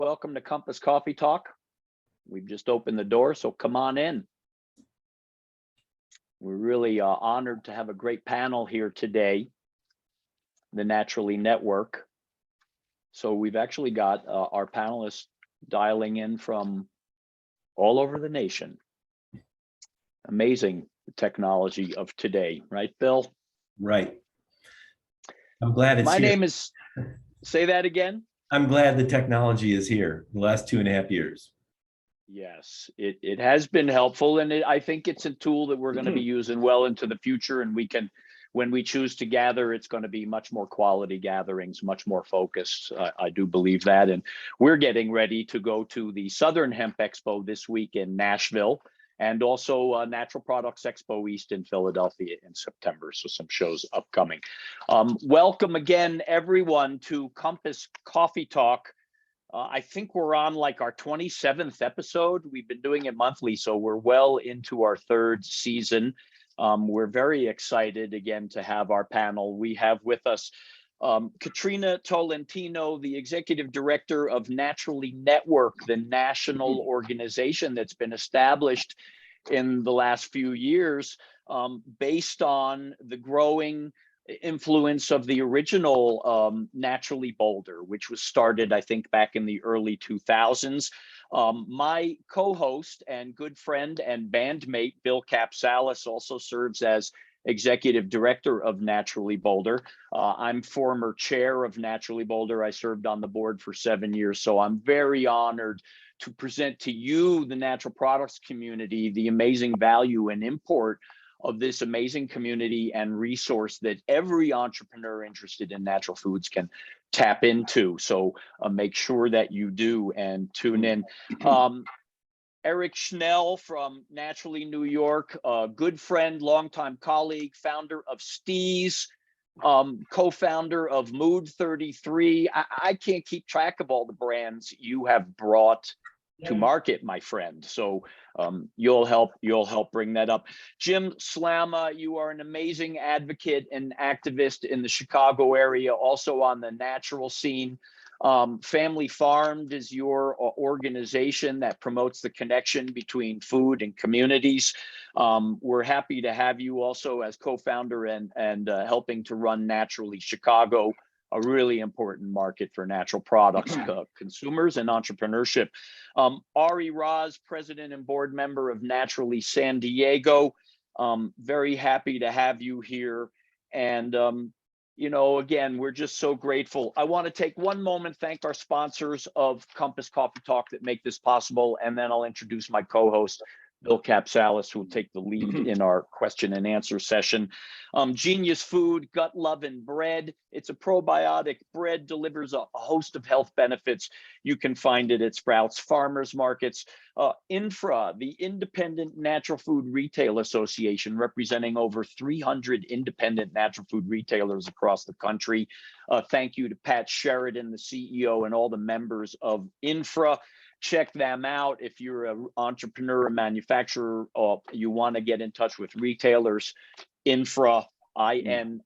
Welcome to Compass Coffee Talk. We've just opened the door, so come on in. We're really honored to have a great panel here today, the Naturally Network. So we've actually got our panelists dialing in from all over the nation. Amazing the technology of today, right, Bill? Right. I'm glad it's My here. name is, say that again? I'm glad the technology is here the last 2.5 years. Yes, it has been helpful, and I think it's a tool that we're going to be using well into the future, and we can, when we choose to gather, it's going to be much more quality gatherings, much more focused. I do believe that, and we're getting ready to go to the Southern Hemp Expo this week in Nashville, and also Natural Products Expo East in Philadelphia in September, so some shows upcoming. Welcome again, everyone, to Compass Coffee Talk. I think we're on like our 27th episode. We've been doing it monthly, so we're well into our third season. We're very excited again to have our panel. We have with us Katrina Tolentino, the Executive Director of Naturally Network, the national organization that's been established in the last few years based on the growing influence of the original Naturally Boulder, which was started, I think, back in the early 2000s. My co-host and good friend and bandmate, Bill Capsalis, also serves as Executive Director of Naturally Boulder. I'm former chair of Naturally Boulder. I served on the board for 7 years, so I'm very honored to present to you, the natural products community, the amazing value and import of this amazing community and resource that every entrepreneur interested in natural foods can tap into. So make sure that you do and tune in. Eric Schnell from Naturally New York, a good friend, longtime colleague, founder of Steez, co-founder of Mood 33. I can't keep track of all the brands you have brought to market, my friend. So you'll help bring that up. Jim Slama, you are an amazing advocate and activist in the Chicago area, also on the natural scene. Family Farmed is your organization that promotes the connection between food and communities. We're happy to have you also as co-founder and helping to run Naturally Chicago, a really important market for natural products, consumers and entrepreneurship. Ari Raz, president and board member of Naturally San Diego. Very happy to have you here. And, you know, again, we're just so grateful. I want to take one moment, thank our sponsors of Compass Coffee Talk that make this possible, and then I'll introduce my co-host, Bill Capsalis, who will take the lead in our question and answer session. Genius Food, Gut Lovin' Bread. It's a probiotic bread, delivers a host of health benefits. You can find it at Sprouts Farmers Markets. Infra, the Independent Natural Food Retail Association, representing over 300 independent natural food retailers across the country. Thank you to Pat Sheridan, the CEO, and all the members of Infra. Check them out if you're an entrepreneur, a manufacturer, or you want to get in touch with retailers. Infra, INFRA,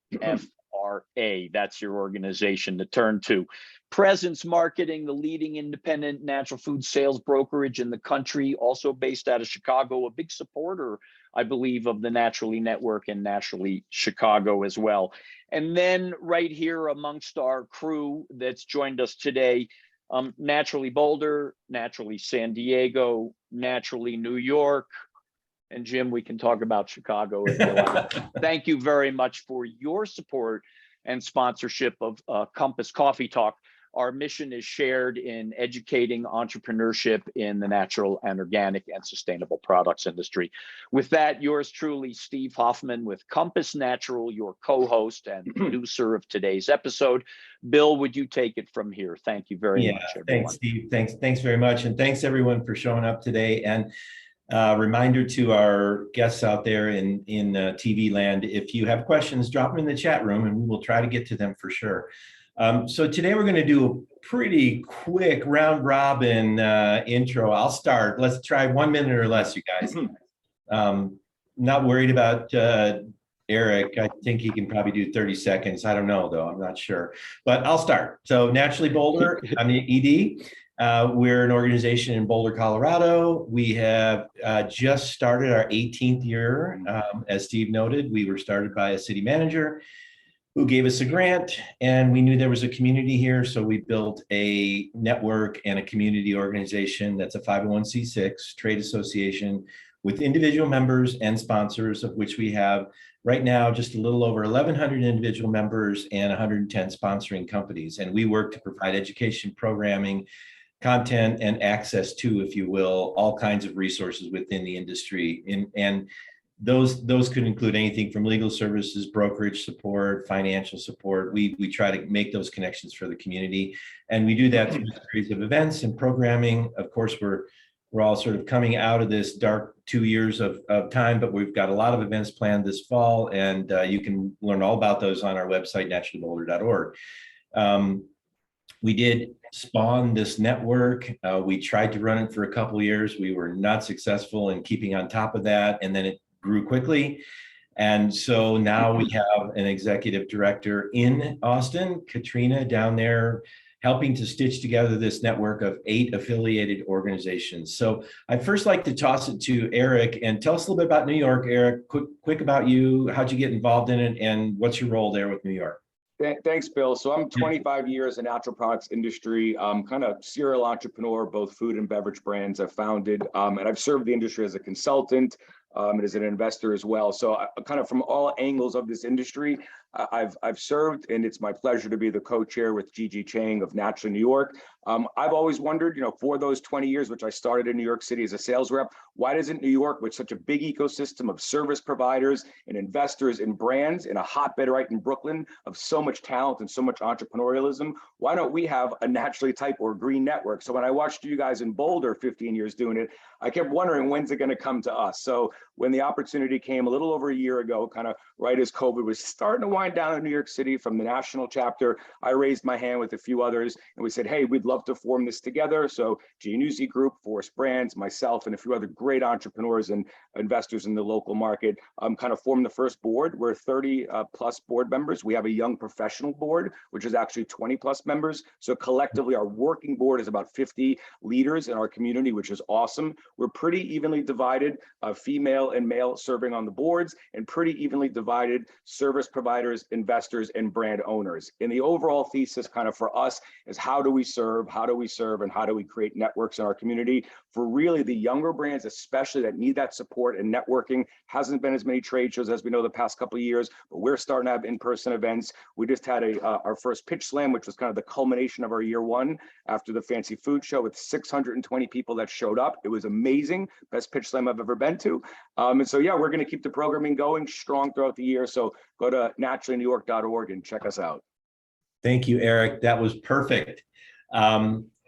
that's your organization to turn to. Presence Marketing, the leading independent natural food sales brokerage in the country, also based out of Chicago, a big supporter, I believe, of the Naturally Network and Naturally Chicago as well. And then right here amongst our crew that's joined us today, Naturally Boulder, Naturally San Diego, Naturally New York, and Jim, we can talk about Chicago if you like. Thank you very much for your support and sponsorship of Compass Coffee Talk. Our mission is shared in educating entrepreneurship in the natural and organic and sustainable products industry. With that, yours truly, Steve Hoffman with Compass Natural, your co-host and producer of today's episode. Bill, would you take it from here? Thank you very much, everyone. Thanks, Steve. Thanks very much. And thanks everyone for showing up today. And reminder to our guests out there in TV land, if you have questions, drop them in the chat room and we will try to get to them for sure. So today we're going to do a pretty quick round robin intro. I'll start. Let's try 1 minute or less, you guys. Not worried about Eric. I think he can probably do 30 seconds. I don't know, though. I'm not sure. But I'll start. So Naturally Boulder, I'm the ED. We're an organization in Boulder, Colorado. We have just started our 18th year. As Steve noted, we were started by a city manager who gave us a grant, and we knew there was a community here. So we built a network and a community organization that's a 501c6 trade association with individual members and sponsors, of which we have right now just a little over 1,100 individual members and 110 sponsoring companies. And we work to provide education, programming, content, and access to, if you will, all kinds of resources within the industry. And those could include anything from legal services, brokerage support, financial support. We try to make those connections for the community, and we do that through a series of events and programming. Of course, we're all sort of coming out of this dark 2 years of time, but we've got a lot of events planned this fall, and you can learn all about those on our website, naturallyboulder.org. We did spawn this network. We tried to run it for a couple of years. We were not successful in keeping on top of that, and then it grew quickly. And so now we have an executive director in Austin, Katrina, down there, helping to stitch together this network of 8 affiliated organizations. So I'd first like to toss it to Eric and tell us a little bit about New York. Eric, quick about you. How'd you get involved in it, and what's your role there with New York? Thanks, Bill. So I'm 25 years in natural products industry, kind of serial entrepreneur, both food and beverage brands I've founded, and I've served the industry as a consultant and as an investor as well. So kind of from all angles of this industry, I've served, and it's my pleasure to be the co-chair with Gigi Chang of Naturally New York. I've always wondered, for those 20 years, which I started in New York City as a sales rep, why doesn't New York, with such a big ecosystem of service providers and investors and brands in a hotbed right in Brooklyn of so much talent and so much entrepreneurialism, why don't we have a naturally type or green network? So when I watched you guys in Boulder 15 years doing it, I kept wondering, when's it going to come to us? So when the opportunity came a little over a year ago, kind of right as COVID was starting to wind down in New York City from the national chapter, I raised my hand with a few others and we said, hey, we'd love to form this together. So Giannuzzi Group, Forest Brands, myself, and a few other great entrepreneurs and investors in the local market kind of formed the first board. We're 30 plus board members. We have a young professional board, which is actually 20 plus members. So collectively, our working board is about 50 leaders in our community, which is awesome. We're pretty evenly divided, female and male serving on the boards, and pretty evenly divided service providers, investors, and brand owners. And the overall thesis kind of for us is how do we serve, and how do we create networks in our community for really the younger brands, especially that need that support and networking. Hasn't been as many trade shows as we know the past couple of years, but we're starting to have in-person events. We just had our first pitch slam, which was kind of the culmination of our year one after the fancy food show with 620 people that showed up. It was amazing. Best pitch slam I've ever been to. And so, yeah, we're going to keep the programming going strong throughout the year. So go to naturallynewyork.org and check us out. Thank you, Eric. That was perfect.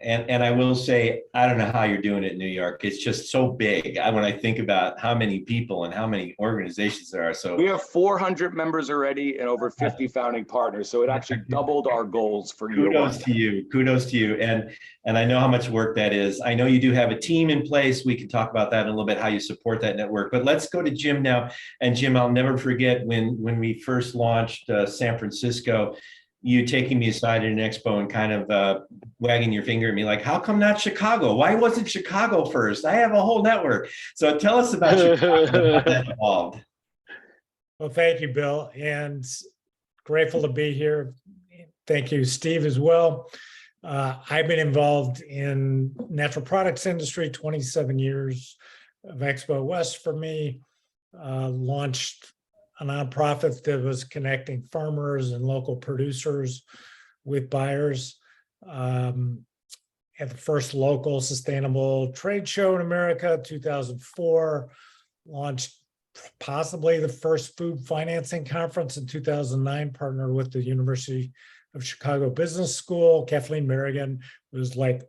And I will say, I don't know how you're doing it in New York. It's just so big. When I think about how many people and how many organizations there are. So we have 400 members already and over 50 founding partners. So it actually doubled our goals for year one. Kudos to you. Kudos to you. And I know how much work that is. I know you do have a team in place. We can talk about that in a little bit, how you support that network. But let's go to Jim now. And Jim, I'll never forget when we first launched San Francisco, you taking me aside at an expo and kind of wagging your finger at me like, how come not Chicago? Why wasn't Chicago first? I have a whole network. So tell us about Chicago, how that evolved. Well, thank you, Bill, and grateful to be here. Thank you, Steve, as well. I've been involved in natural products industry, 27 years of Expo West for me, launched a nonprofit that was connecting farmers and local producers with buyers. At the first local sustainable trade show in America, 2004, launched possibly the first food financing conference in 2009, partnered with the University of Chicago Business School. Kathleen Merrigan was like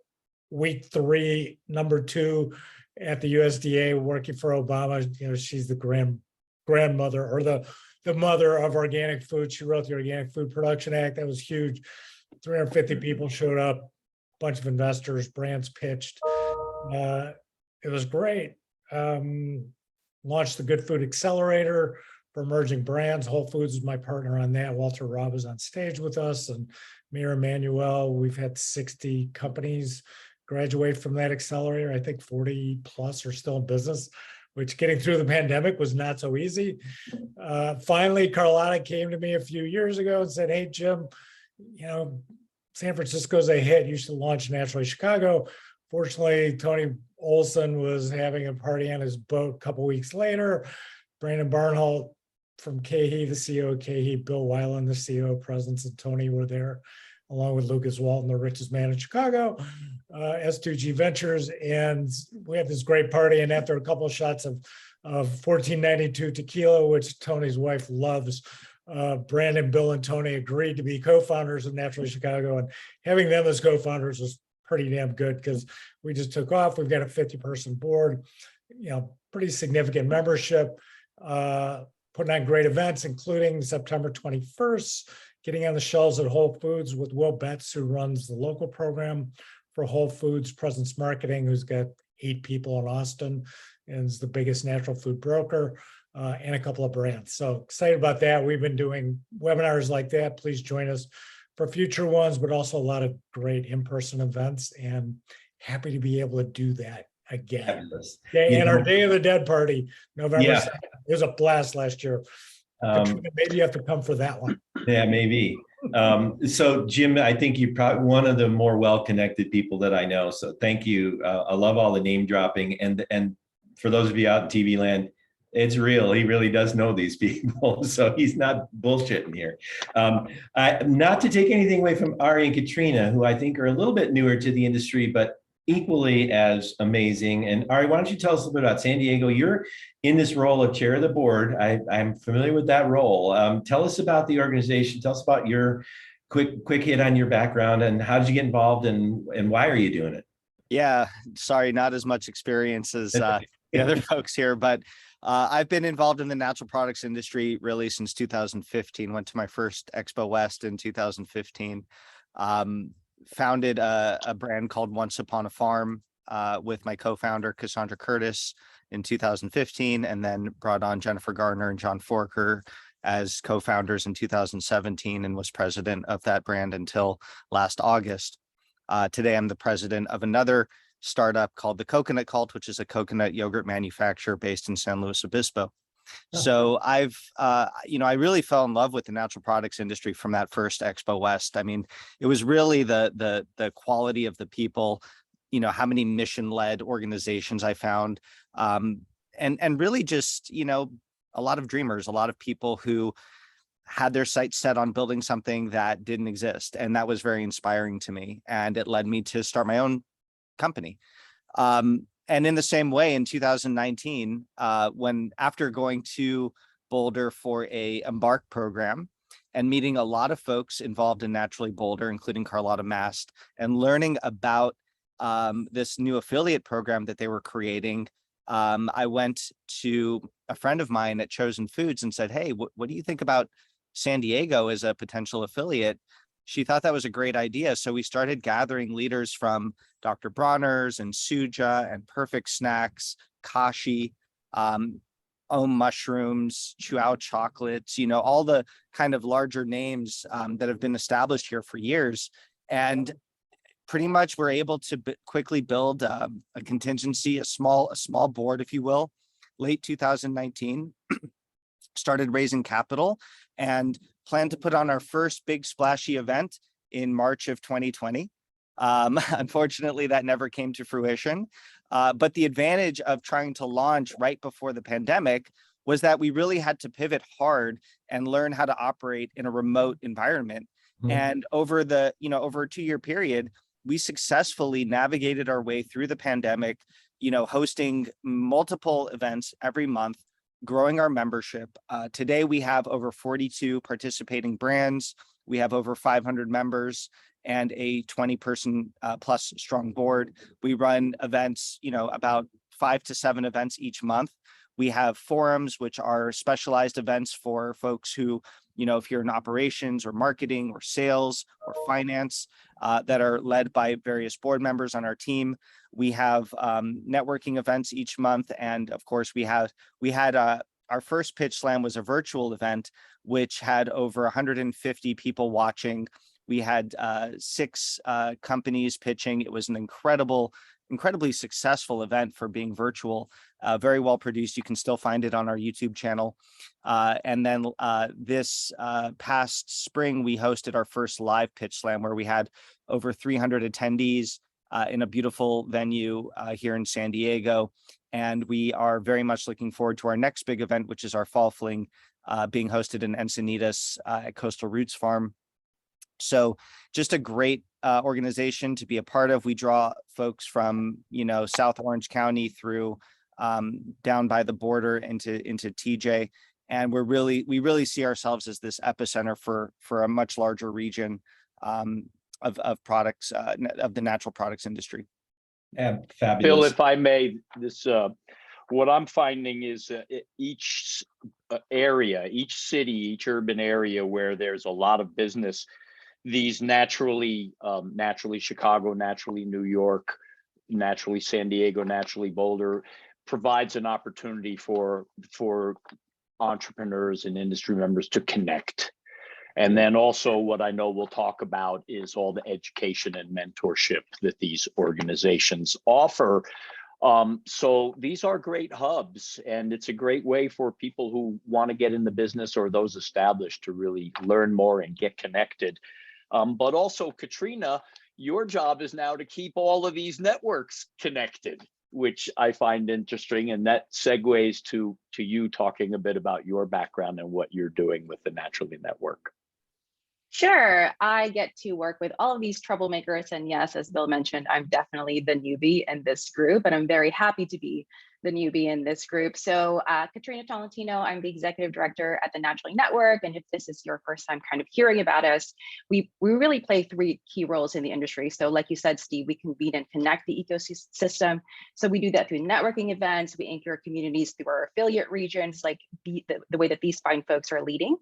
week 3, number 2 at the USDA working for Obama. She's the grandmother or the mother of organic food. She wrote the Organic Food Production Act. That was huge. 350 people showed up, a bunch of investors, brands pitched. It was great. Launched the Good Food Accelerator for emerging brands. Whole Foods is my partner on that. Walter Robb is on stage with us, and Mira Emanuel. We've had 60 companies graduate from that accelerator. I think 40 plus are still in business, which getting through the pandemic was not so easy. Finally, Carlotta came to me a few years ago and said, hey, Jim, San Francisco's a hit. You should launch Naturally Chicago. Fortunately, Tony Olson was having a party on his boat a couple weeks later. Brandon Barnholt from KHE, the CEO of KHE, Bill Weiland, the CEO of Presence, and Tony were there, along with Lucas Walton, the richest man in Chicago, S2G Ventures. And we had this great party. And after a couple of shots of 1492 tequila, which Tony's wife loves, Brandon, Bill, and Tony agreed to be co-founders of Naturally Chicago. And having them as co-founders was pretty damn good because we just took off. We've got a 50-person board, pretty significant membership, putting on great events, including September 21st, getting on the shelves at Whole Foods with Will Betts, who runs the local program for Whole Foods Presence Marketing, who's got 8 people in Austin and is the biggest natural food broker, and a couple of brands. So excited about that. We've been doing webinars like that. Please join us for future ones, but also a lot of great in-person events, and happy to be able to do that again. And our Day of the Dead party, November 2nd, it was a blast last year. Katrina, maybe you have to come for that one. Yeah, maybe. So Jim, I think you're probably one of the more well-connected people that I know. So thank you. I love all the name dropping. And for those of you out in TV land, it's real. He really does know these people. So he's not bullshitting here. Not to take anything away from Ari and Katrina, who I think are a little bit newer to the industry, but equally as amazing. And Ari, why don't you tell us a little bit about San Diego? You're in this role of chair of the board. I'm familiar with that role. Tell us about the organization. Tell us about your quick hit on your background and how did you get involved and why are you doing it? Yeah, sorry, not as much experience as the other folks here, but I've been involved in the natural products industry really since 2015. Went to my first Expo West in 2015. Founded a brand called Once Upon a Farm with my co-founder Cassandra Curtis in 2015, and then brought on Jennifer Gardner and John Forker as co-founders in 2017 and was president of that brand until last August. Today, I'm the president of another startup called the Coconut Cult, which is a coconut yogurt manufacturer based in San Luis Obispo. So I really fell in love with the natural products industry from that first Expo West. I mean, it was really the quality of the people, how many mission-led organizations I found, and really just, a lot of dreamers, a lot of people who had their sights set on building something that didn't exist. And that was very inspiring to me. And it led me to start my own company. And in the same way, in 2019, after going to Boulder for a Embark program and meeting a lot of folks involved in Naturally Boulder, including Carlotta Mast, and learning about this new affiliate program that they were creating, I went to a friend of mine at Chosen Foods and said, hey, what do you think about San Diego as a potential affiliate? She thought that was a great idea. So we started gathering leaders from Dr. Bronner's and Suja and Perfect Snacks, Kashi, Om Mushrooms, Chuao Chocolates, all the kind of larger names that have been established here for years. And pretty much we're able to quickly build a contingency, a small board, if you will. Late 2019, started raising capital and planned to put on our first big splashy event in March of 2020. Unfortunately, that never came to fruition. But the advantage of trying to launch right before the pandemic was that we really had to pivot hard and learn how to operate in a remote environment. Mm-hmm. And over a 2-year period, we successfully navigated our way through the pandemic, hosting multiple events every month, growing our membership. Today, we have over 42 participating brands. We have over 500 members and a 20-person plus strong board. We run events, about 5 to 7 events each month. We have forums, which are specialized events for folks who, if you're in operations or marketing or sales or finance, that are led by various board members on our team. We have networking events each month. And of course, we had our first Pitch Slam was a virtual event, which had over 150 people watching. We had 6 companies pitching. It was an incredibly successful event for being virtual, very well produced. You can still find it on our YouTube channel. And then this past spring, we hosted our first live pitch slam where we had over 300 attendees in a beautiful venue here in San Diego. And we are very much looking forward to our next big event, which is our Fall Fling, being hosted in Encinitas at Coastal Roots Farm. So just a great organization to be a part of. We draw folks from, South Orange County through down by the border into TJ. And we really see ourselves as this epicenter for a much larger region of products, of the natural products industry. Yeah, Bill, fabulous. if I may, what I'm finding is each area, each city, each urban area where there's a lot of business, these naturally Chicago, naturally New York, naturally San Diego, naturally Boulder, provides an opportunity for entrepreneurs and industry members to connect. And then also what I know we'll talk about is all the education and mentorship that these organizations offer. So these are great hubs, and it's a great way for people who want to get in the business or those established to really learn more and get connected. But also, Katrina, your job is now to keep all of these networks connected, which I find interesting. And that segues to you talking a bit about your background and what you're doing with the Naturally Network. Sure, I get to work with all of these troublemakers. And yes, as Bill mentioned, I'm definitely the newbie in this group, and I'm very happy to be the newbie in this group. So Katrina Tolentino, I'm the executive director at the Naturally Network. And if this is your first time kind of hearing about us, we really play 3 key roles in the industry. So like you said, Steve, we convene and connect the ecosystem. So we do that through networking events. We anchor communities through our affiliate regions, like the way that these fine folks are leading.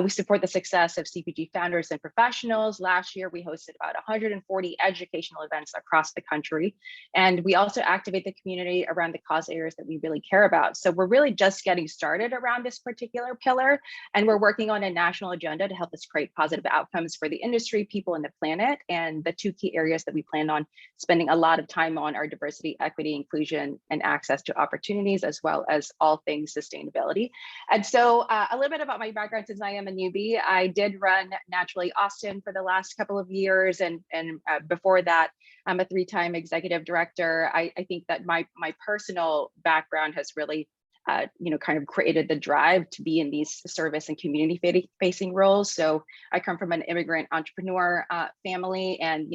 We support the success of CPG founders and professionals. Last year, we hosted about 140 educational events across the country. And we also activate the community around the cause areas that we really care about. So we're really just getting started around this particular pillar, and we're working on a national agenda to help us create positive outcomes for the industry, people, and the planet. And the 2 key areas that we plan on spending a lot of time on are diversity, equity, inclusion, and access to opportunities, as well as all things sustainability. And so a little bit about my background, since I am a newbie. I did run Naturally Austin for the last couple of years, and before that, I'm a 3-time executive director. I think that my personal background has really, kind of created the drive to be in these service and community facing roles. So I come from an immigrant entrepreneur family, and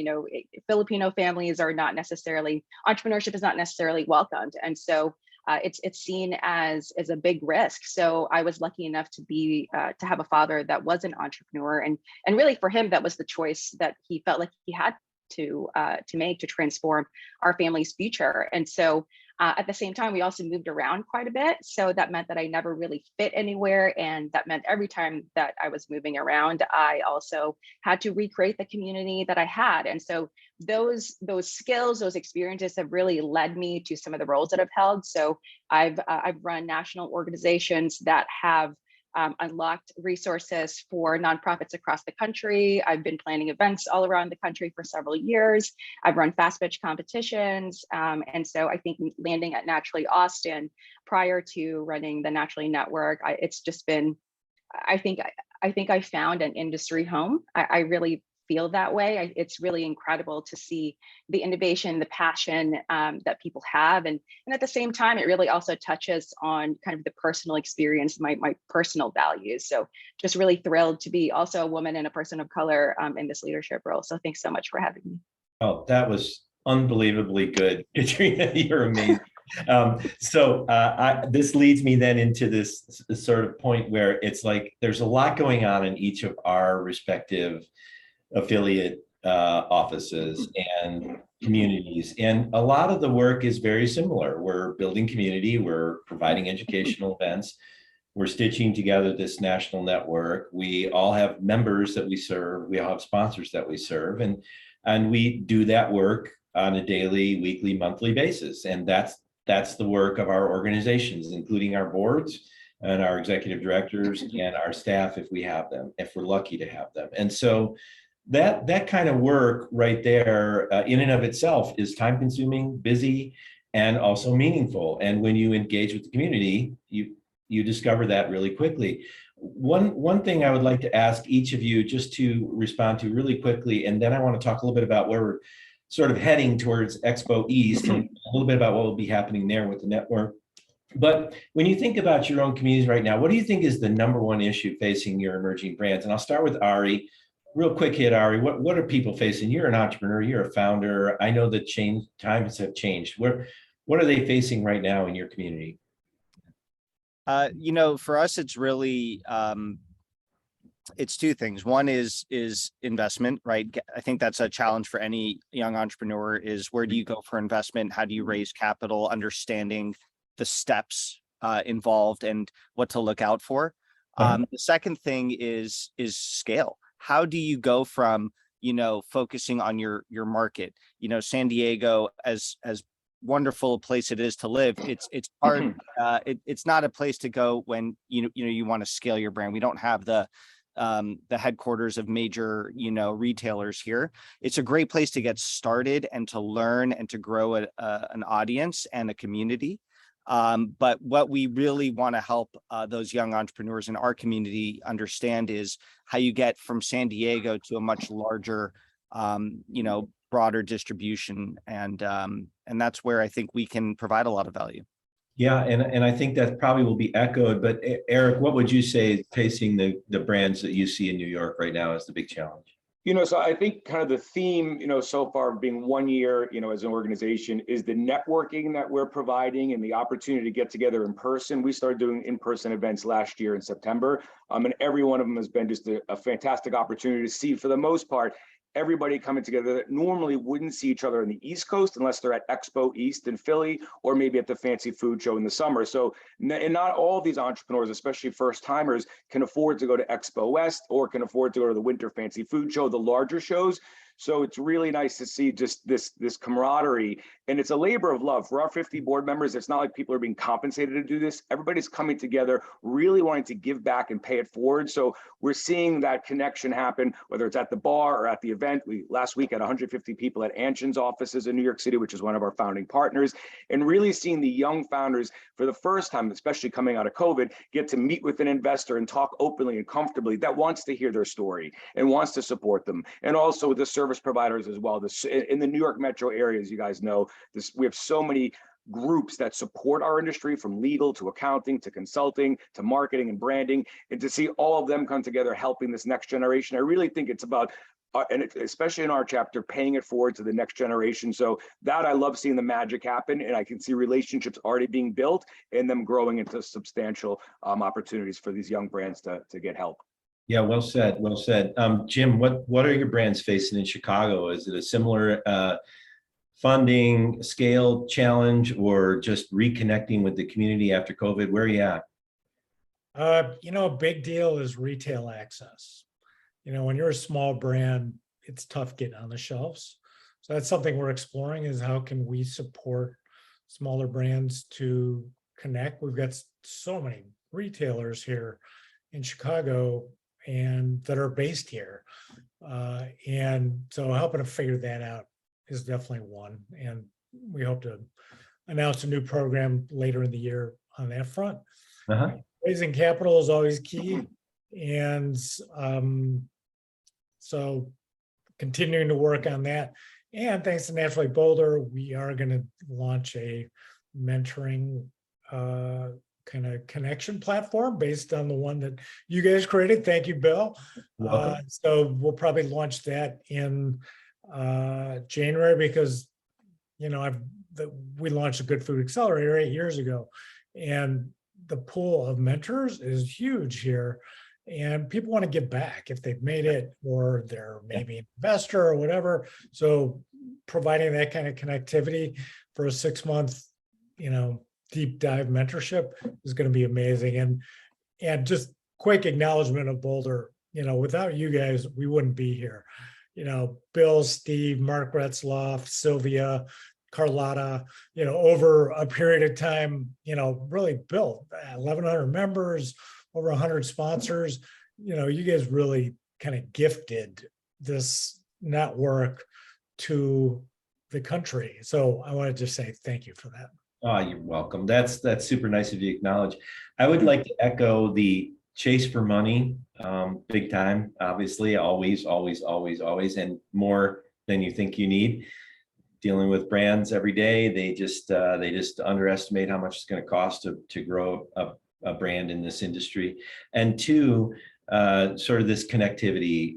Filipino families are not necessarily, entrepreneurship is not necessarily welcomed, and so it's seen as a big risk. So I was lucky enough to be to have a father that was an entrepreneur, and really for him that was the choice that he felt like he had to make to transform our family's future. And so at the same time, we also moved around quite a bit. So that meant that I never really fit anywhere. And that meant every time that I was moving around, I also had to recreate the community that I had. And so those skills, those experiences have really led me to some of the roles that I've held. So I've run national organizations that have unlocked resources for nonprofits across the country. I've been planning events all around the country for several years. I've run fast pitch competitions. And so I think landing at Naturally Austin prior to running the Naturally Network, it's just been, I think I found an industry home. I really feel that way. It's really incredible to see the innovation, the passion that people have. And at the same time, it really also touches on kind of the personal experience, my personal values. So just really thrilled to be also a woman and a person of color in this leadership role. So thanks so much for having me. Oh, that was unbelievably good, Katrina. You're amazing. This leads me then into this sort of point where it's like there's a lot going on in each of our respective affiliate offices and communities, and a lot of the work is very similar. We're building community, we're providing educational events, we're stitching together this national network. We all have members that we serve, we all have sponsors that we serve, and we do that work on a daily, weekly, monthly basis. And that's the work of our organizations, including our boards and our executive directors and our staff, if we have them, if we're lucky to have them. And so that kind of work right there, in and of itself, is time consuming, busy, and also meaningful. And when you engage with the community, you discover that really quickly. One thing I would like to ask each of you just to respond to really quickly, and then I want to talk a little bit about where we're sort of heading towards Expo East and a little bit about what will be happening there with the network. But when you think about your own communities right now, what do you think is the number one issue facing your emerging brands? And I'll start with Ari. Real quick hit, Ari. What are people facing? You're an entrepreneur. You're a founder. I know that times have changed. What are they facing right now in your community? For us, it's really it's two things. One is investment, right? I think that's a challenge for any young entrepreneur, is where do you go for investment? How do you raise capital? Understanding the steps involved and what to look out for. The second thing is scale. How do you go from, focusing on your market? San Diego, as wonderful a place it is to live, it's hard. It's not a place to go when you want to scale your brand. We don't have the headquarters of major retailers here. It's a great place to get started and to learn and to grow an audience and a community. But what we really want to help those young entrepreneurs in our community understand is how you get from San Diego to a much larger, broader distribution, and that's where I think we can provide a lot of value. Yeah, and I think that probably will be echoed. But Eric, what would you say is facing the brands that you see in New York right now as the big challenge? So I think kind of the theme, so far being 1 year, as an organization, is the networking that we're providing and the opportunity to get together in person. We started doing in-person events last year in September, and every one of them has been just a fantastic opportunity to see, for the most part, everybody coming together that normally wouldn't see each other on the East Coast unless they're at Expo East in Philly or maybe at the fancy food show in the summer. So, and not all of these entrepreneurs, especially first timers, can afford to go to Expo West or can afford to go to the winter fancy food show, the larger shows. So it's really nice to see just this camaraderie, and it's a labor of love for our 50 board members. It's not like people are being compensated to do this. Everybody's coming together, really wanting to give back and pay it forward. So we're seeing that connection happen, whether it's at the bar or at the event. We last week had 150 people at Anshin's offices in New York City, which is one of our founding partners, and really seeing the young founders for the first time, especially coming out of COVID, get to meet with an investor and talk openly and comfortably that wants to hear their story and wants to support them. And also the service providers as well. In the New York metro area, as you guys know, we have so many groups that support our industry, from legal to accounting to consulting to marketing and branding, and to see all of them come together helping this next generation. I really think it's about, and especially in our chapter, paying it forward to the next generation. So that I love seeing the magic happen, and I can see relationships already being built and them growing into substantial opportunities for these young brands to get help. Yeah, well said. Well said. Jim, what are your brands facing in Chicago? Is it a similar funding scale challenge, or just reconnecting with the community after COVID? Where are you at? A big deal is retail access. When you're a small brand, it's tough getting on the shelves. So that's something we're exploring, is how can we support smaller brands to connect. We've got so many retailers here in Chicago and that are based here. And so helping to figure that out is definitely one. And we hope to announce a new program later in the year on that front. Raising capital is always key. And so continuing to work on that. And thanks to Naturally Boulder, we are going to launch a mentoring kind of connection platform based on the one that you guys created. Thank you, Bill. So we'll probably launch that in January, because we launched a Good Food Accelerator 8 years ago, and the pool of mentors is huge here, and people want to give back if they've made it, or they're maybe an investor or whatever. So providing that kind of connectivity for a 6-month, deep dive mentorship is going to be amazing. And just quick acknowledgement of Boulder. Without you guys, we wouldn't be here. Bill, Steve, Mark Retzloff, Sylvia, Carlotta, over a period of time, really built 1,100 members, over 100 sponsors. You guys really kind of gifted this network to the country. So I want to just say thank you for that. Oh, you're welcome. That's super nice of you to acknowledge. I would like to echo the chase for money, big time, obviously, always, and more than you think you need. Dealing with brands every day, they just underestimate how much it's going to cost to grow a brand in this industry. And two, sort of this connectivity,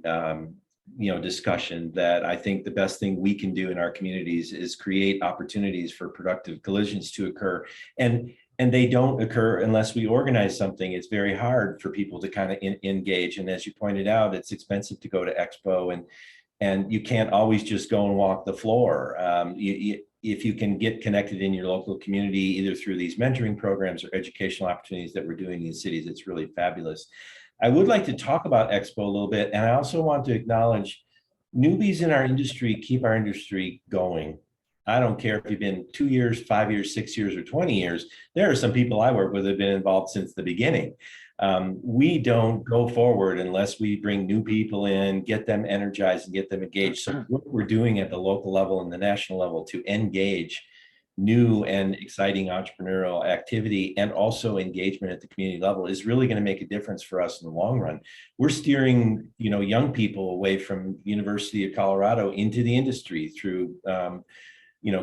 discussion that I think the best thing we can do in our communities is create opportunities for productive collisions to occur. And they don't occur unless we organize something. It's very hard for people to kind of engage. And as you pointed out, it's expensive to go to Expo, and you can't always just go and walk the floor. If you can get connected in your local community, either through these mentoring programs or educational opportunities that we're doing in these cities, it's really fabulous. I would like to talk about Expo a little bit, and I also want to acknowledge newbies in our industry keep our industry going. I don't care if you've been 2 years, 5 years, 6 years, or 20 years. There are some people I work with that have been involved since the beginning. We don't go forward unless we bring new people in, get them energized, and get them engaged. So what we're doing at the local level and the national level to engage new and exciting entrepreneurial activity and also engagement at the community level is really going to make a difference for us in the long run. We're steering, young people away from University of Colorado into the industry through,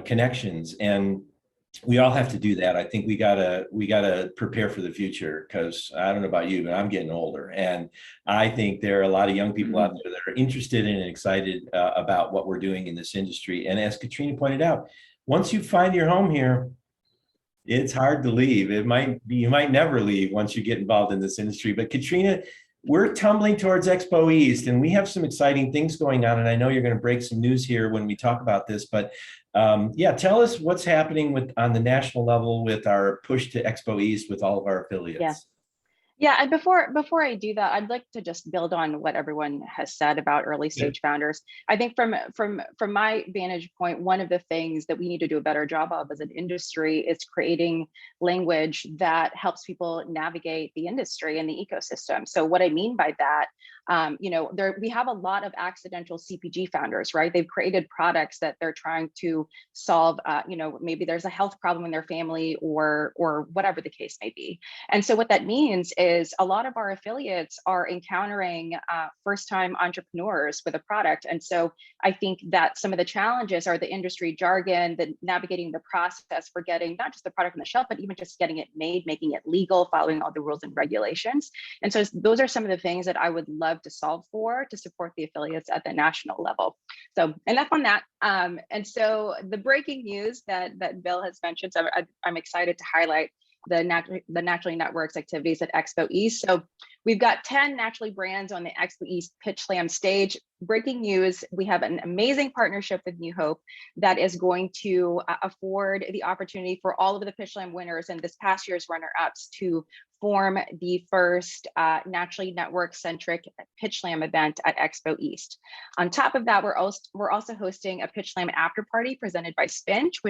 connections, and we all have to do that. I think we gotta prepare for the future, because I don't know about you, but I'm getting older, and I think there are a lot of young people out there that are interested in and excited about what we're doing in this industry. And as Katrina pointed out, once you find your home here, it's hard to leave. You might never leave once you get involved in this industry. But Katrina, we're tumbling towards Expo East, and we have some exciting things going on. And I know you're going to break some news here when we talk about this, but tell us what's happening on the national level with our push to Expo East with all of our affiliates. Yeah, and before I do that, I'd like to just build on what everyone has said about early stage founders. I think from my vantage point, one of the things that we need to do a better job of as an industry is creating language that helps people navigate the industry and the ecosystem. So what I mean by that, we have a lot of accidental CPG founders, right? They've created products that they're trying to solve. Maybe there's a health problem in their family or whatever the case may be. And so what that means is a lot of our affiliates are encountering first-time entrepreneurs with a product. And so I think that some of the challenges are the industry jargon, the navigating the process for getting not just the product on the shelf, but even just getting it made, making it legal, following all the rules and regulations. And so those are some of the things that I would love to solve for to support the affiliates at the national level. So enough on that. And so the breaking news that Bill has mentioned, so I'm excited to highlight the Naturally Networks activities at Expo East. So we've got 10 Naturally brands on the Expo East Pitch Slam stage. Breaking news, we have an amazing partnership with New Hope that is going to afford the opportunity for all of the Pitch Slam winners and this past year's runner-ups to form the first Naturally Network-centric Pitch Slam event at Expo East. On top of that, we're also hosting a Pitch Slam after party presented by Spins,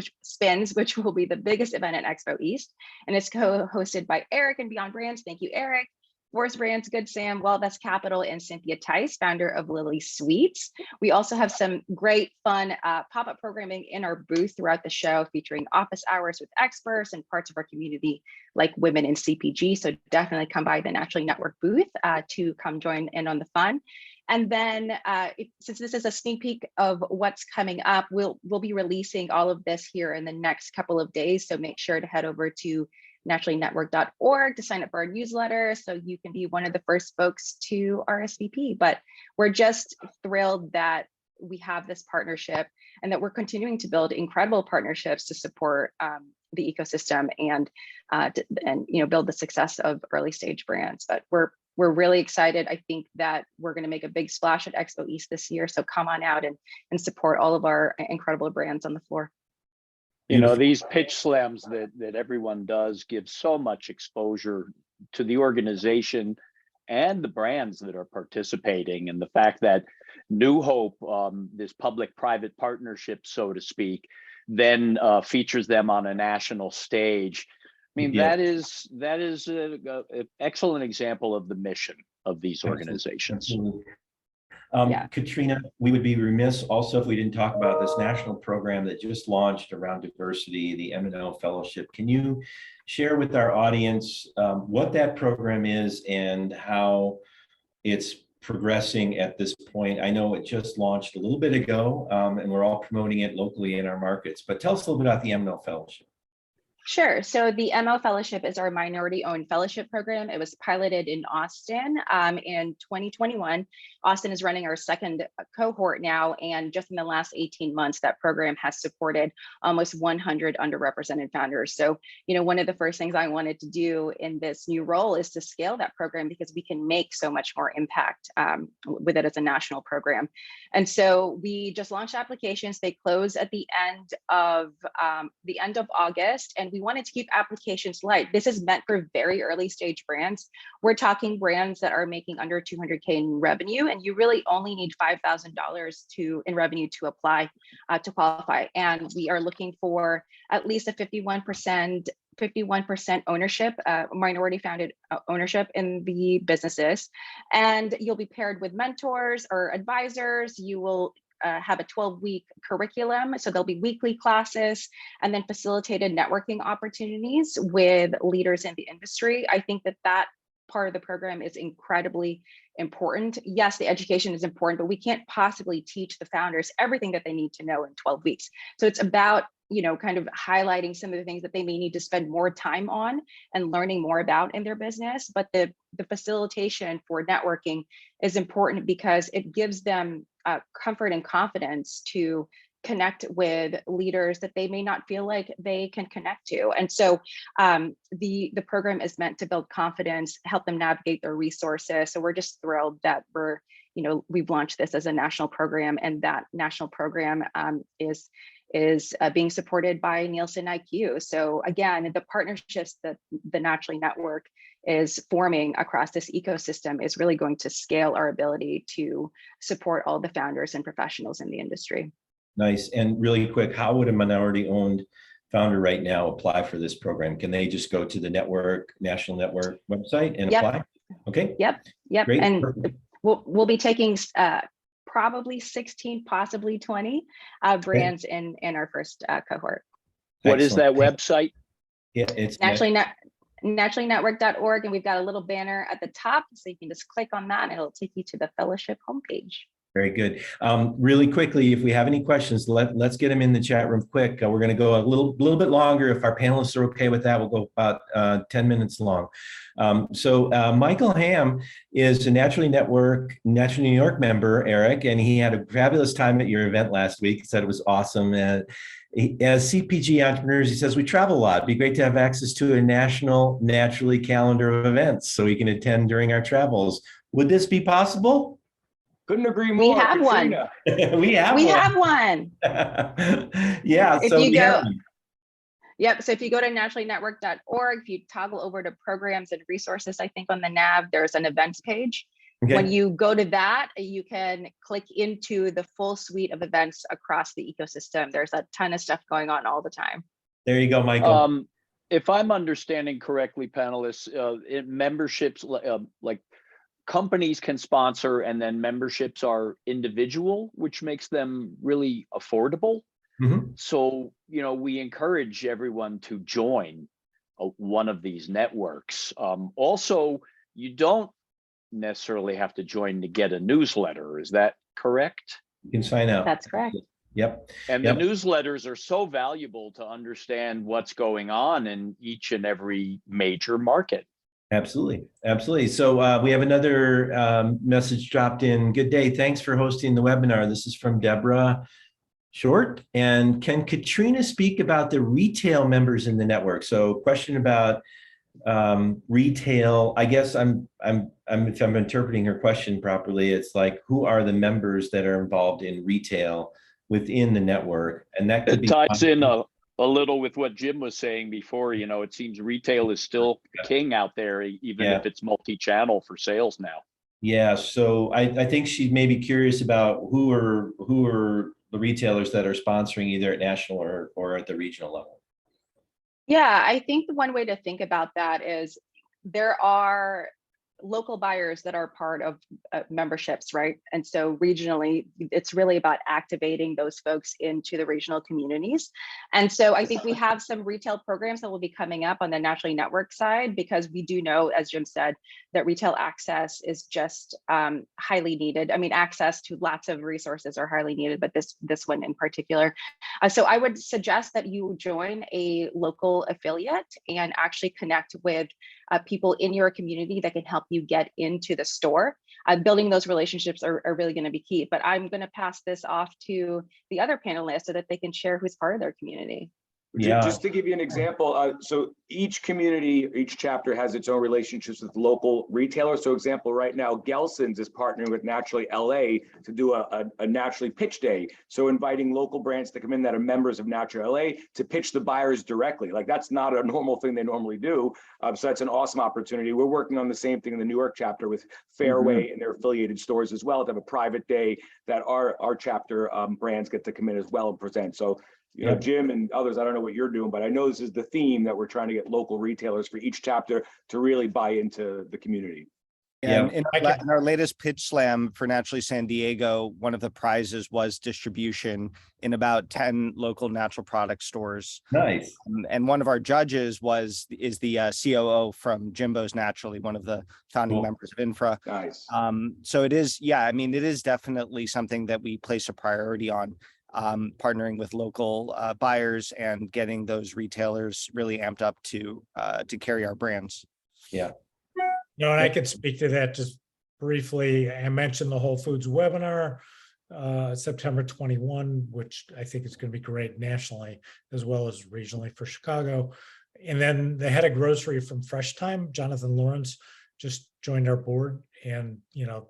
which will be the biggest event at Expo East, and it's co-hosted by Eric and Beyond Brands. Thank you, Eric. Force Brands, Good Sam, Wellvest Capital, and Cynthia Tice, founder of Lily Sweets. We also have some great fun pop-up programming in our booth throughout the show, featuring office hours with experts and parts of our community like women in CPG. So definitely come by the Naturally Network booth to come join in on the fun. And then since this is a sneak peek of what's coming up, we'll be releasing all of this here in the next couple of days. So make sure to head over to naturallynetwork.org to sign up for our newsletter so you can be one of the first folks to RSVP. But we're just thrilled that we have this partnership and that we're continuing to build incredible partnerships to support the ecosystem and build the success of early stage brands. But we're really excited. I think that we're going to make a big splash at Expo East this year. So come on out and support all of our incredible brands on the floor. These pitch slams that everyone does give so much exposure to the organization and the brands that are participating, and the fact that New Hope, this public-private partnership, so to speak, then features them on a national stage. I mean, that is an excellent example of the mission of these organizations. Absolutely. Yeah. Katrina, we would be remiss also if we didn't talk about this national program that just launched around diversity, the M&O Fellowship. Can you share with our audience what that program is and how it's progressing at this point? I know it just launched a little bit ago, and we're all promoting it locally in our markets, but tell us a little bit about the M&O Fellowship. Sure. So the MO Fellowship is our minority-owned fellowship program. It was piloted in Austin in 2021. Austin is running our second cohort now, and just in the last 18 months, that program has supported almost 100 underrepresented founders. So, one of the first things I wanted to do in this new role is to scale that program because we can make so much more impact with it as a national program. And so we just launched applications. They close at the end of August, and we wanted to keep applications light. This is meant for very early stage brands. We're talking brands that are making under 200K in revenue, and you really only need $5,000 in revenue to apply to qualify. And we are looking for at least a 51% ownership, minority founded ownership in the businesses. And you'll be paired with mentors or advisors. You will have a 12-week curriculum. So there'll be weekly classes and then facilitated networking opportunities with leaders in the industry. I think that part of the program is incredibly important. Yes, the education is important, but we can't possibly teach the founders everything that they need to know in 12 weeks. So it's about kind of highlighting some of the things that they may need to spend more time on and learning more about in their business. But the facilitation for networking is important because it gives them comfort and confidence to connect with leaders that they may not feel like they can connect to. And so the program is meant to build confidence, help them navigate their resources. So we're just thrilled that we've launched this as a national program, and that national program is being supported by Nielsen IQ. So again, the partnerships that the Naturally Network is forming across this ecosystem is really going to scale our ability to support all the founders and professionals in the industry. Nice. And really quick, how would a minority-owned founder right now apply for this program? Can they just go to the national network website and apply? Okay. Yep. Great. And we'll be taking probably 16, possibly 20 brands in our first cohort. What is that website? Yeah, it's naturallynetwork.org, and we've got a little banner at the top, so you can just click on that and it'll take you to the fellowship homepage. Very good. Really quickly, if we have any questions, let's get them in the chat room quick. We're going to go a little bit longer. If our panelists are okay with that, we'll go about 10 minutes long. So Michael Ham is a Naturally New York member, Eric, and he had a fabulous time at your event last week. He said it was awesome. As CPG entrepreneurs, he says, we travel a lot. It'd be great to have access to a national Naturally calendar of events so we can attend during our travels. Would this be possible? Couldn't agree more. We have Katrina. one. we have one. Yeah. If you go, yep. So if you go to naturallynetwork.org, if you toggle over to programs and resources, I think on the nav, there's an events page. Okay. When you go to that, you can click into the full suite of events across the ecosystem. There's a ton of stuff going on all the time. There you go, Michael. If I'm understanding correctly, panelists, memberships like companies can sponsor, and then memberships are individual, which makes them really affordable. Mm-hmm. So, we encourage everyone to join one of these networks. Also, you don't necessarily have to join to get a newsletter. Is that correct? You can sign up. That's correct. Yep. And the newsletters are so valuable to understand what's going on in each and every major market. Absolutely. So we have another message dropped in. Good day. Thanks for hosting the webinar. This is from Deborah Short. And can Katrina speak about the retail members in the network? So question about retail. I guess if I'm interpreting her question properly, it's like, who are the members that are involved in retail within the network? And that could be ties in a little with what Jim was saying before. It seems retail is still king out there, even if it's multi-channel for sales now. Yeah, so I think she may be curious about who are the retailers that are sponsoring either at national or at the regional level. Yeah, I think the one way to think about that is there are local buyers that are part of memberships, right? And so regionally, it's really about activating those folks into the regional communities. And so I think we have some retail programs that will be coming up on the Naturally Network side, because we do know, as Jim said, that retail access is just highly needed. I mean, access to lots of resources are highly needed, but this one in particular. So I would suggest that you join a local affiliate and actually connect with people in your community that can help you get into the store. Building those relationships are really going to be key. But I'm going to pass this off to the other panelists so that they can share who's part of their community. Yeah. Just to give you an example, so each community, each chapter has its own relationships with local retailers. So example, right now, Gelson's is partnering with Naturally LA to do a Naturally Pitch Day. So inviting local brands to come in that are members of Naturally LA to pitch the buyers directly. Like that's not a normal thing they normally do. So that's an awesome opportunity. We're working on the same thing in the New York chapter with Fairway and their affiliated stores as well, to have a private day that our chapter brands get to come in as well and present. So you know, Jim and others, I don't know what you're doing, but I know this is the theme that we're trying to get local retailers for each chapter to really buy into the community. And in our latest pitch slam for Naturally San Diego, one of the prizes was distribution in about 10 local natural product stores. Nice. And one of our judges is the COO from Jimbo's Naturally, one of the founding members of Infra. Nice. So it is, I mean, it is definitely something that we place a priority on. Partnering with local buyers and getting those retailers really amped up to carry our brands. Yeah. No, and I could speak to that just briefly. I mentioned the Whole Foods webinar, September 21, which I think is going to be great nationally as well as regionally for Chicago. And then the head of grocery from Fresh Time, Jonathan Lawrence, just joined our board, and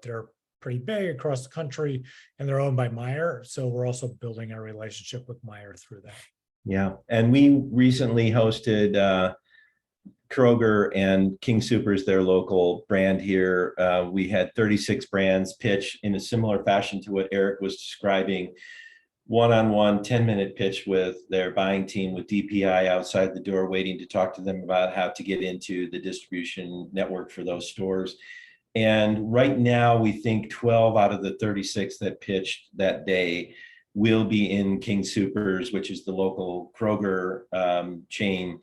they're pretty big across the country, and they're owned by Meijer. So we're also building our relationship with Meijer through that. Yeah. And we recently hosted Kroger and King Soopers, their local brand here. We had 36 brands pitch in a similar fashion to what Eric was describing. One-on-one 10-minute pitch with their buying team, with DPI outside the door waiting to talk to them about how to get into the distribution network for those stores. And right now, we think 12 out of the 36 that pitched that day will be in King Soopers, which is the local Kroger chain,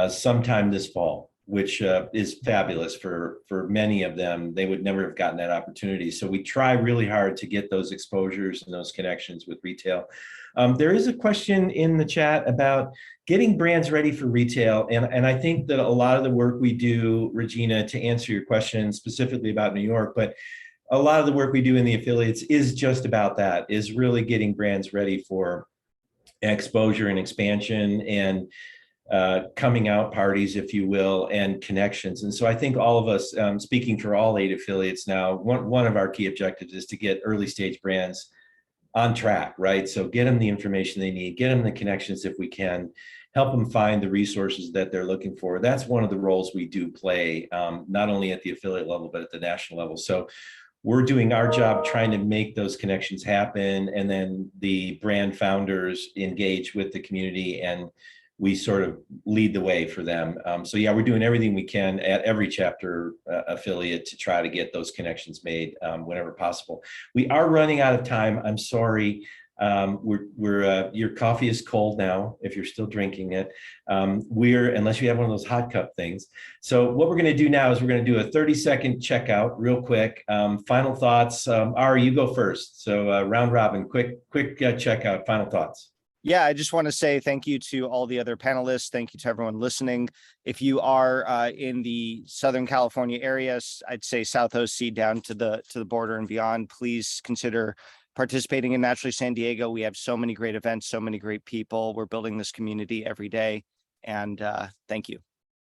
sometime this fall, which is fabulous for many of them. They would never have gotten that opportunity. So we try really hard to get those exposures and those connections with retail. There is a question in the chat about getting brands ready for retail. And I think that a lot of the work we do, Regina, to answer your question specifically about New York, but a lot of the work we do in the affiliates is just about that, is really getting brands ready for exposure and expansion and coming out parties, if you will, and connections. And so I think all of us, speaking for all 8 affiliates now, one of our key objectives is to get early stage brands on track, right? So get them the information they need, get them the connections if we can, help them find the resources that they're looking for. That's one of the roles we do play, not only at the affiliate level, but at the national level. So we're doing our job trying to make those connections happen, and then the brand founders engage with the community, and we sort of lead the way for them. So yeah, we're doing everything we can at every chapter affiliate to try to get those connections made whenever possible. We are running out of time. I'm sorry. Your coffee is cold now, if you're still drinking it. Unless you have one of those hot cup things. So what we're going to do now is we're going to do a 30-second checkout real quick. Final thoughts. Ari, you go first. So round robin, quick checkout, final thoughts. Yeah, I just want to say thank you to all the other panelists. Thank you to everyone listening. If you are in the Southern California areas, I'd say South OC down to the border and beyond, please consider participating in Naturally San Diego. We have so many great events, so many great people. We're building this community every day. And thank you.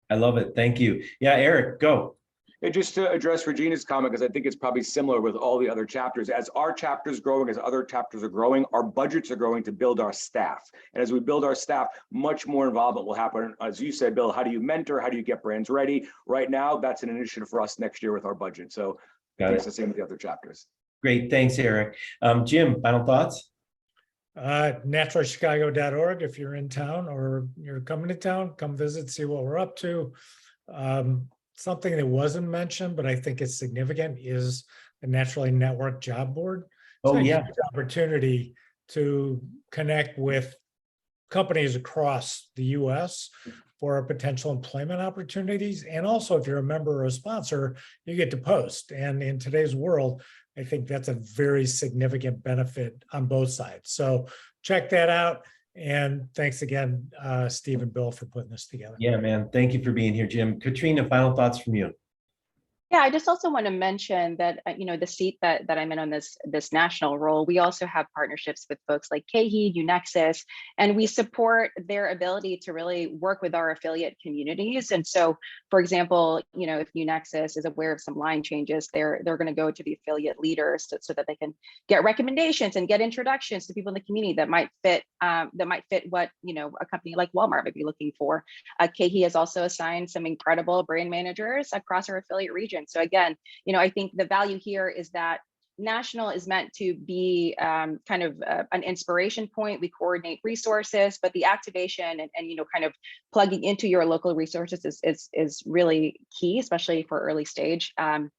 I love it. Thank you. Yeah, Eric, go. And just to address Regina's comment, because I think it's probably similar with all the other chapters, as our chapters growing, as other chapters are growing, our budgets are growing to build our staff. And as we build our staff, much more involvement will happen. As you said, Bill, how do you mentor? How do you get brands ready? Right now, that's an initiative for us next year with our budget. So it's the same with the other chapters. Great. Thanks, Eric. Jim, final thoughts? naturalchicago.org. If you're in town or you're coming to town, come visit, see what we're up to. something that wasn't mentioned, but I think it's significant, is the Naturally Network Job Board. It's Oh, a yeah. huge opportunity to connect with companies across the US for potential employment opportunities. And also, if you're a member or a sponsor, you get to post. And in today's world, I think that's a very significant benefit on both sides. So check that out. And thanks again, Steve and Bill, for putting this together. Yeah, man. Thank you for being here, Jim. Katrina, final thoughts from you. Yeah, I just also want to mention that, the seat that I'm in on this national role, we also have partnerships with folks like KHE, Unexus, and we support their ability to really work with our affiliate communities. And so, for example, if Unexus is aware of some line changes, they're going to go to the affiliate leaders so that they can get recommendations and get introductions to people in the community that might fit what a company like Walmart might be looking for. KHE has also assigned some incredible brand managers across our affiliate region. So again, I think the value here is that national is meant to be kind of an inspiration point. We coordinate resources, but the activation and kind of plugging into your local resources is really key, especially for early stage. And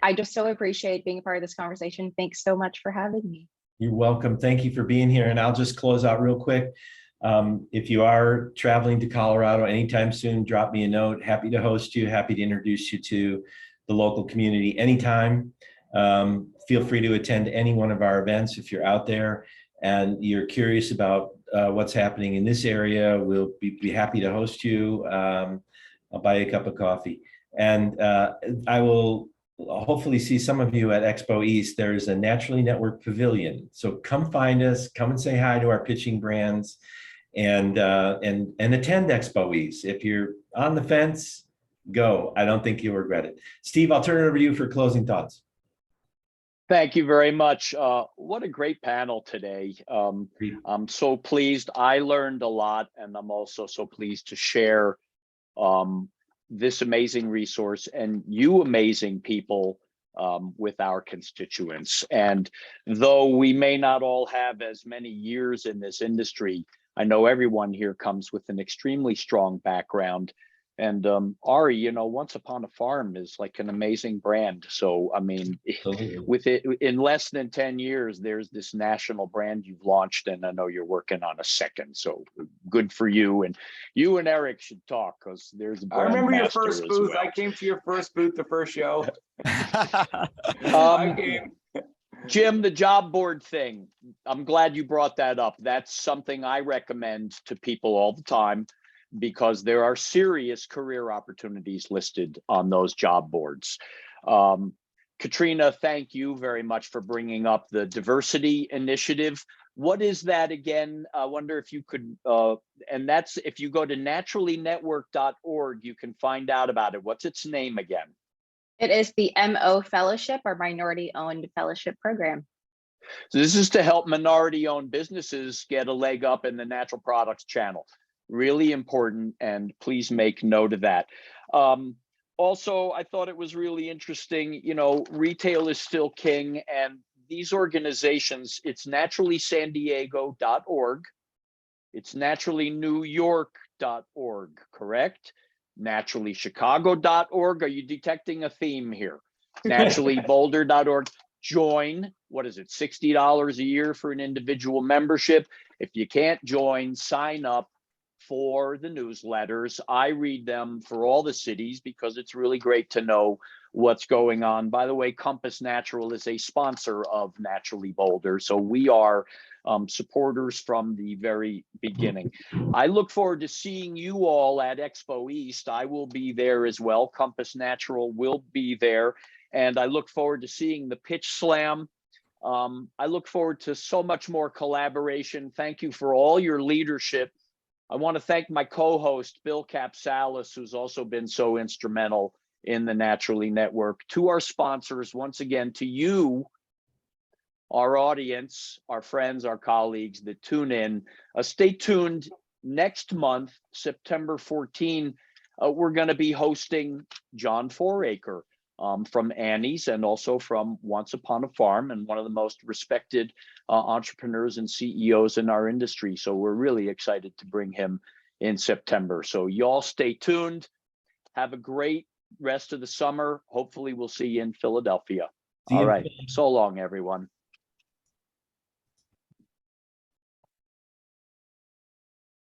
I just so appreciate being a part of this conversation. Thanks so much for having me. You're welcome. Thank you for being here. And I'll just close out real quick. If you are traveling to Colorado anytime soon, drop me a note. Happy to host you. Happy to introduce you to the local community anytime. Feel free to attend any one of our events if you're out there and you're curious about what's happening in this area. We'll be happy to host you. I'll buy you a cup of coffee. And I will hopefully see some of you at Expo East. There's a Naturally Network Pavilion. So come find us, come and say hi to our pitching brands, and attend Expo East. If you're on the fence, go. I don't think you'll regret it. Steve, I'll turn it over to you for closing thoughts. Thank you very much. What a great panel today. I'm so pleased. I learned a lot, and I'm also so pleased to share this amazing resource and you amazing people with our constituents. And though we may not all have as many years in this industry, I know everyone here comes with an extremely strong background. And Ari, Once Upon a Farm is like an amazing brand. So, I mean, with it in less than 10 years, there's this national brand you've launched, and I know you're working on a second. So good for you. And you and Eric should talk, because there's a brand. I remember your master first as booth. well. I came to your first booth, the first show. Jim, the job board thing, I'm glad you brought that up. That's something I recommend to people all the time, because there are serious career opportunities listed on those job boards. Katrina, thank you very much for bringing up the diversity initiative. What is that again? I wonder if you could, and that's, if you go to naturallynetwork.org, you can find out about it. What's its name again? It is the MO Fellowship, or Minority Owned Fellowship Program. So this is to help minority-owned businesses get a leg up in the natural products channel. Really important, and please make note of that. Also, I thought it was really interesting, retail is still king, and these organizations, it's naturallysandiego.org, it's naturallynewyork.org, correct? Naturallychicago.org. Are you detecting a theme here? Naturallyboulder.org. Join, what is it, $60 a year for an individual membership. If you can't join, sign up for the newsletters. I read them for all the cities because it's really great to know what's going on. By the way, Compass Natural is a sponsor of Naturally Boulder, so we are supporters from the very beginning. I look forward to seeing you all at Expo East. I will be there as well. Compass Natural will be there, and I look forward to seeing the Pitch Slam. I look forward to so much more collaboration. Thank you for all your leadership. I want to thank my co-host, Bill Capsalis, who's also been so instrumental in the Naturally Network. To our sponsors, once again, to you, our audience, our friends, our colleagues that tune in. Stay tuned. Next month, September 14, we're going to be hosting John Foraker from Annie's, and also from Once Upon a Farm, and one of the most respected entrepreneurs and CEOs in our industry. So we're really excited to bring him in September. So y'all stay tuned. Have a great rest of the summer. Hopefully we'll see you in Philadelphia. See you All in right. Philly. So long, everyone.